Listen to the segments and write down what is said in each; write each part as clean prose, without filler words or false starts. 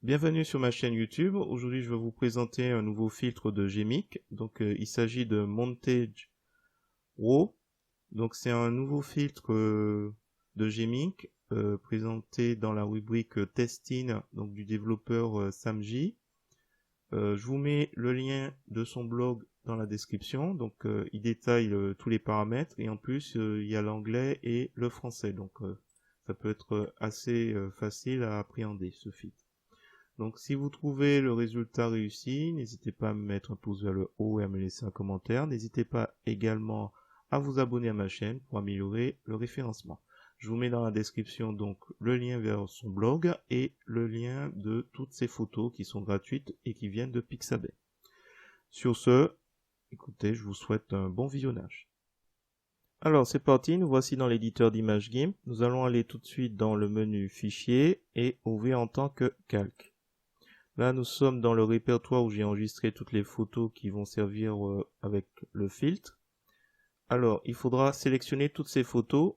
Bienvenue sur ma chaîne YouTube. Aujourd'hui, je vais vous présenter un nouveau filtre de Gmic. Il s'agit de Montage Raw. Donc, c'est un nouveau filtre de Gmic présenté dans la rubrique Testing donc du développeur Samji. Je vous mets le lien de son blog dans la description. Il détaille tous les paramètres et en plus, il y a l'anglais et le français. Ça peut être assez facile à appréhender ce filtre. Donc si vous trouvez le résultat réussi, n'hésitez pas à me mettre un pouce vers le haut et à me laisser un commentaire. N'hésitez pas également à vous abonner à ma chaîne pour améliorer le référencement. Je vous mets dans la description donc le lien vers son blog et le lien de toutes ces photos qui sont gratuites et qui viennent de Pixabay. Sur ce, écoutez, je vous souhaite un bon visionnage. Alors c'est parti, nous voici dans l'éditeur d'image GIMP. Nous allons aller tout de suite dans le menu Fichier et ouvrir en tant que calque. Là, nous sommes dans le répertoire où j'ai enregistré toutes les photos qui vont servir avec le filtre. Alors, il faudra sélectionner toutes ces photos.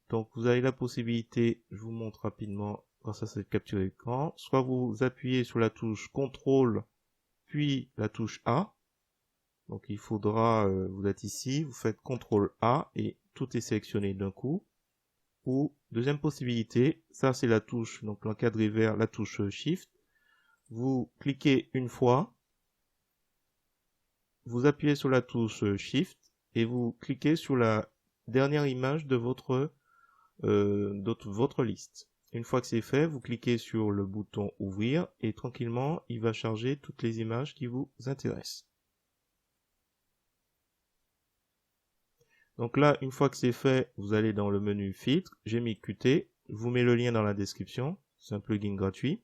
Donc, vous avez la possibilité, je vous montre rapidement grâce à cette capture d'écran, soit vous appuyez sur la touche CTRL, puis la touche A. Donc, il faudra, vous êtes ici, vous faites CTRL A et tout est sélectionné d'un coup. Ou, deuxième possibilité, ça c'est la touche, donc l'encadré vert, la touche Shift. Vous cliquez une fois, vous appuyez sur la touche Shift et vous cliquez sur la dernière image de votre liste. Une fois que c'est fait, vous cliquez sur le bouton Ouvrir et tranquillement, il va charger toutes les images qui vous intéressent. Donc là, une fois que c'est fait, vous allez dans le menu Filtre, Gmic Qt, je vous mets le lien dans la description, c'est un plugin gratuit,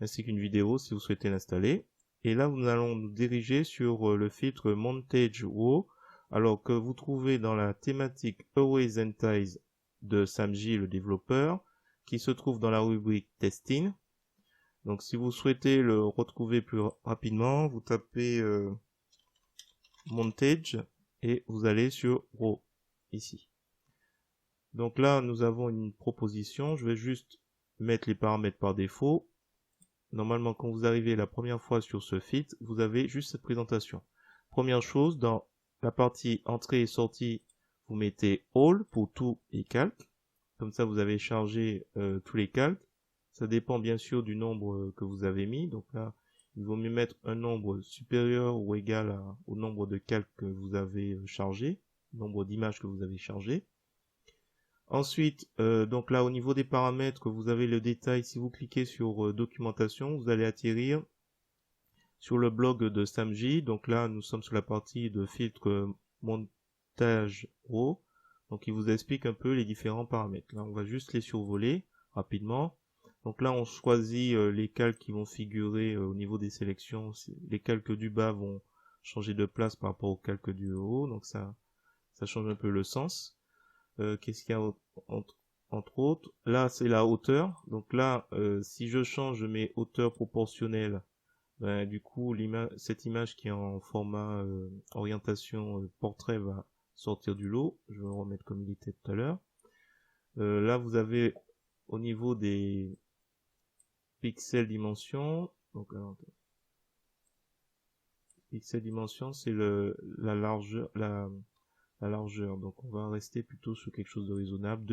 ainsi qu'une vidéo si vous souhaitez l'installer. Et là, nous allons nous diriger sur le filtre Montage Raw, alors que vous trouvez dans la thématique Always Entize de Samji, le développeur, qui se trouve dans la rubrique Testing. Donc, si vous souhaitez le retrouver plus rapidement, vous tapez Montage et vous allez sur Raw, ici. Donc là, nous avons une proposition. Je vais juste mettre les paramètres par défaut. Normalement, quand vous arrivez la première fois sur ce filtre, vous avez juste cette présentation. Première chose, dans la partie entrée et sortie, vous mettez All pour tous les calques. Comme ça, vous avez chargé tous les calques. Ça dépend bien sûr du nombre que vous avez mis. Donc là, il vaut mieux mettre un nombre supérieur ou égal au nombre de calques que vous avez chargé, nombre d'images que vous avez chargées. Ensuite, donc là au niveau des paramètres, vous avez le détail. Si vous cliquez sur documentation, vous allez atterrir sur le blog de Samji. Donc là, nous sommes sur la partie de filtre montage Raw. Donc il vous explique un peu les différents paramètres. Là, on va juste les survoler rapidement. Donc là, on choisit les calques qui vont figurer au niveau des sélections. Les calques du bas vont changer de place par rapport aux calques du haut. Donc ça change un peu le sens. Qu'est-ce qu'il y a entre autres? Là, c'est la hauteur. Donc là, si je change mes hauteurs proportionnelles, ben, du coup, cette image qui est en format orientation portrait va sortir du lot. Je vais le remettre comme il était tout à l'heure. Là, vous avez au niveau des pixels dimension. Donc, alors, pixels dimension, c'est la largeur, la largeur. Donc, on va rester plutôt sur quelque chose de raisonnable.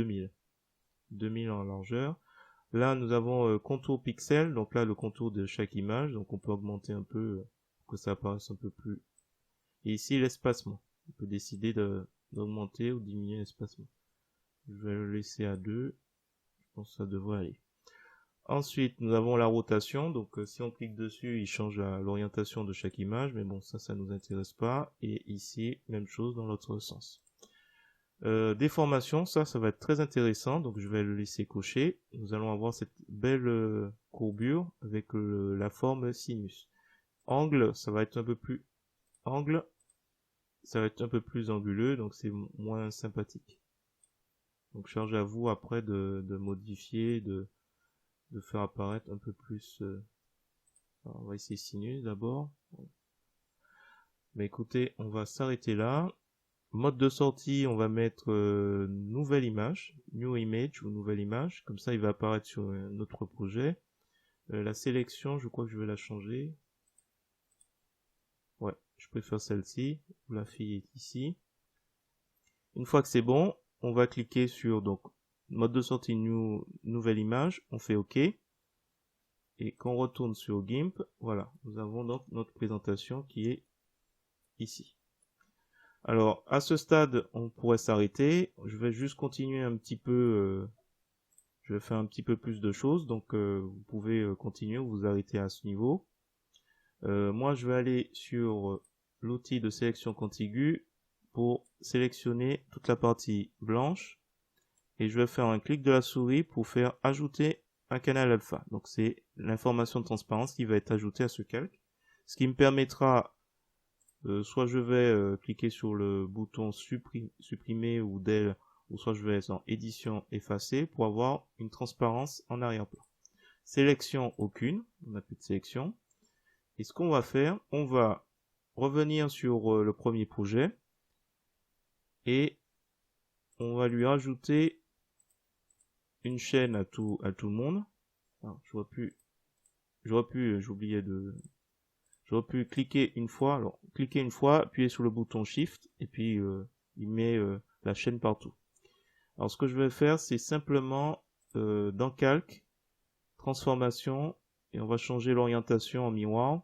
2000 en largeur. Là, nous avons contour pixel, donc là, le contour de chaque image, donc on peut augmenter un peu, pour que ça apparaisse un peu plus. Et ici, l'espacement. On peut décider d'augmenter ou diminuer l'espacement. Je vais le laisser à 2, je pense que ça devrait aller. Ensuite, nous avons la rotation, donc si on clique dessus, il change l'orientation de chaque image, mais bon, ça nous intéresse pas. Et ici, même chose dans l'autre sens. Déformation, ça va être très intéressant, donc je vais le laisser cocher. Nous allons avoir cette belle courbure avec la forme sinus. Angle, ça va être un peu plus anguleux, donc c'est moins sympathique. Donc charge à vous après de modifier, de faire apparaître un peu plus. Alors, on va essayer sinus d'abord. Mais écoutez, on va s'arrêter là. Mode de sortie, on va mettre nouvelle image, new image ou nouvelle image, comme ça il va apparaître sur notre projet. La sélection, je crois que je vais la changer. Ouais, je préfère celle-ci. La fille est ici. Une fois que c'est bon, on va cliquer sur donc mode de sortie nouvelle image. On fait OK. Et quand on retourne sur GIMP, voilà, nous avons donc notre présentation qui est ici. Alors, à ce stade, on pourrait s'arrêter. Je vais juste continuer un petit peu. Je vais faire un petit peu plus de choses. Donc, vous pouvez continuer ou vous arrêter à ce niveau. Moi, je vais aller sur l'outil de sélection contiguë pour sélectionner toute la partie blanche. Et je vais faire un clic de la souris pour faire ajouter un canal alpha. Donc, c'est l'information de transparence qui va être ajoutée à ce calque. Ce qui me permettra soit je vais cliquer sur le bouton supprimer ou del, ou soit je vais être en édition effacer pour avoir une transparence en arrière-plan. Sélection aucune, on n'a plus de sélection. Et ce qu'on va faire, on va revenir sur le premier projet et on va lui rajouter une chaîne à tout le monde. Alors, j'aurais pu cliquer une fois. Alors, cliquer une fois, appuyer sur le bouton Shift, et puis il met la chaîne partout. Alors, ce que je vais faire, c'est simplement dans Calque, transformation, et on va changer l'orientation en miroir,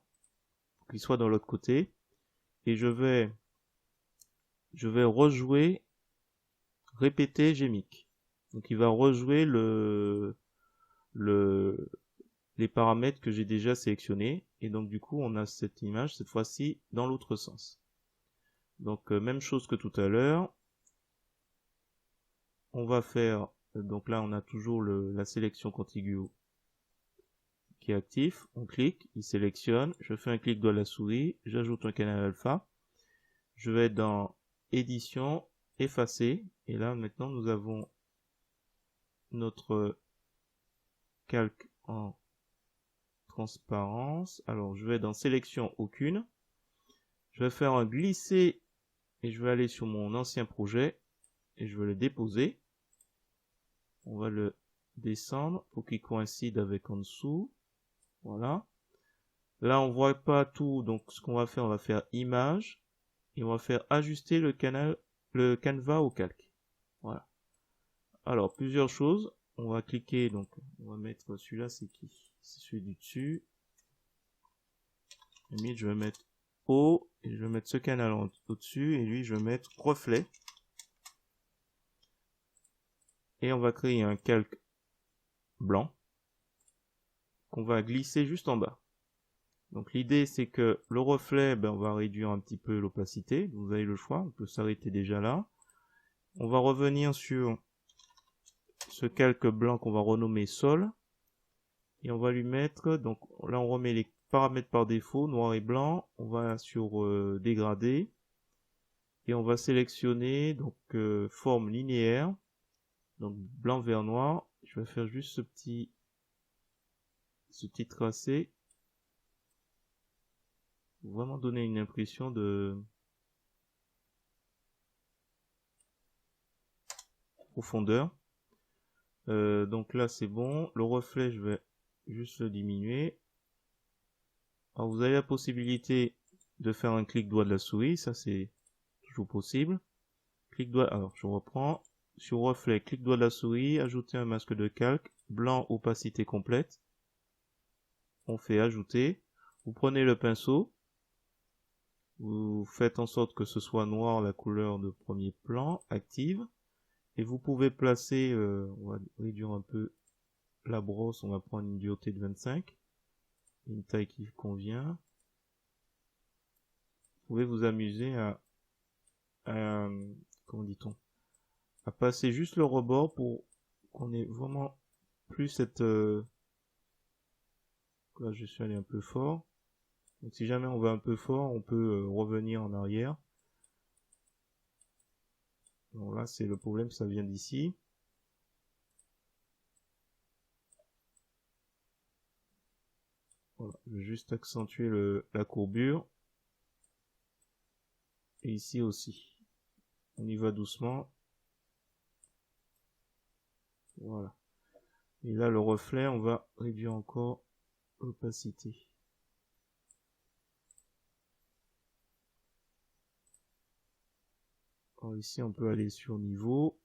pour qu'il soit dans l'autre côté. Et je vais rejouer, répéter Gmic. Donc, il va rejouer les paramètres que j'ai déjà sélectionnés. Et donc, du coup, on a cette image, cette fois-ci, dans l'autre sens. Donc, même chose que tout à l'heure. On va faire, donc là, on a toujours la sélection contiguë qui est actif. On clique, il sélectionne. Je fais un clic droit de la souris. J'ajoute un canal alpha. Je vais dans édition, effacer. Et là, maintenant, nous avons notre calque en transparence. Alors, je vais dans sélection aucune. Je vais faire un glisser et je vais aller sur mon ancien projet et je vais le déposer. On va le descendre pour qu'il coïncide avec en dessous. Voilà. Là, on voit pas tout, donc ce qu'on va faire, on va faire image et on va faire ajuster le canevas au calque. Voilà. Alors, plusieurs choses. On va cliquer, donc on va mettre celui-là, c'est qui? C'est celui du dessus. Limite, je vais mettre haut et je vais mettre ce canal au-dessus et lui, je vais mettre reflet. Et on va créer un calque blanc qu'on va glisser juste en bas. Donc l'idée c'est que le reflet, on va réduire un petit peu l'opacité. Vous avez le choix, on peut s'arrêter déjà là. On va revenir sur ce calque blanc qu'on va renommer sol. Et on va lui mettre, donc là on remet les paramètres par défaut, noir et blanc. On va sur dégradé. Et on va sélectionner donc forme linéaire. Donc blanc vers noir. Je vais faire juste ce petit tracé. Pour vraiment donner une impression de profondeur. Donc là c'est bon. Le reflet, je vais juste le diminuer. Alors vous avez la possibilité de faire un clic droit de la souris, ça c'est toujours possible. Clic droit, alors je reprends. Sur reflet, clic droit de la souris, ajouter un masque de calque, blanc opacité complète. On fait ajouter. Vous prenez le pinceau. Vous faites en sorte que ce soit noir la couleur de premier plan, active. Et vous pouvez placer, on va réduire un peu la brosse, on va prendre une dureté de 25. Une taille qui convient. Vous pouvez vous amuser à comment dit-on, à passer juste le rebord pour qu'on ait vraiment plus cette là je suis allé un peu fort, donc si jamais on va un peu fort on peut revenir en arrière. Bon là c'est le problème, ça vient d'ici. Voilà, je vais juste accentuer la courbure et ici aussi on y va doucement. Voilà. Et là, le reflet, on va réduire encore opacité. Alors ici on peut aller sur niveau.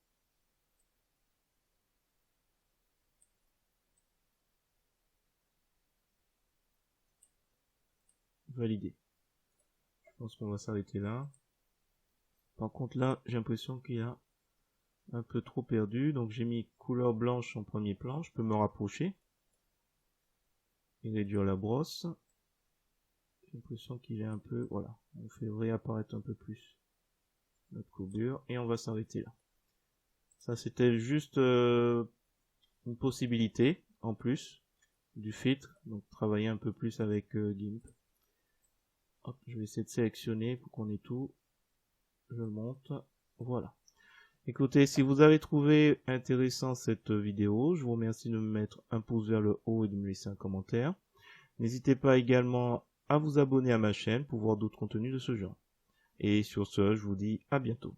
Valider. Je pense qu'on va s'arrêter là. Par contre là j'ai l'impression qu'il y a un peu trop perdu, donc j'ai mis couleur blanche en premier plan. Je peux me rapprocher et réduire la brosse. J'ai l'impression qu'il est un peu, voilà, on fait réapparaître un peu plus notre courbure et on va s'arrêter là. Ça c'était juste une possibilité en plus du filtre, donc travailler un peu plus avec GIMP. Hop, je vais essayer de sélectionner pour qu'on ait tout. Je le monte, voilà. Écoutez, si vous avez trouvé intéressant cette vidéo, je vous remercie de me mettre un pouce vers le haut et de me laisser un commentaire. N'hésitez pas également à vous abonner à ma chaîne pour voir d'autres contenus de ce genre. Et sur ce, je vous dis à bientôt.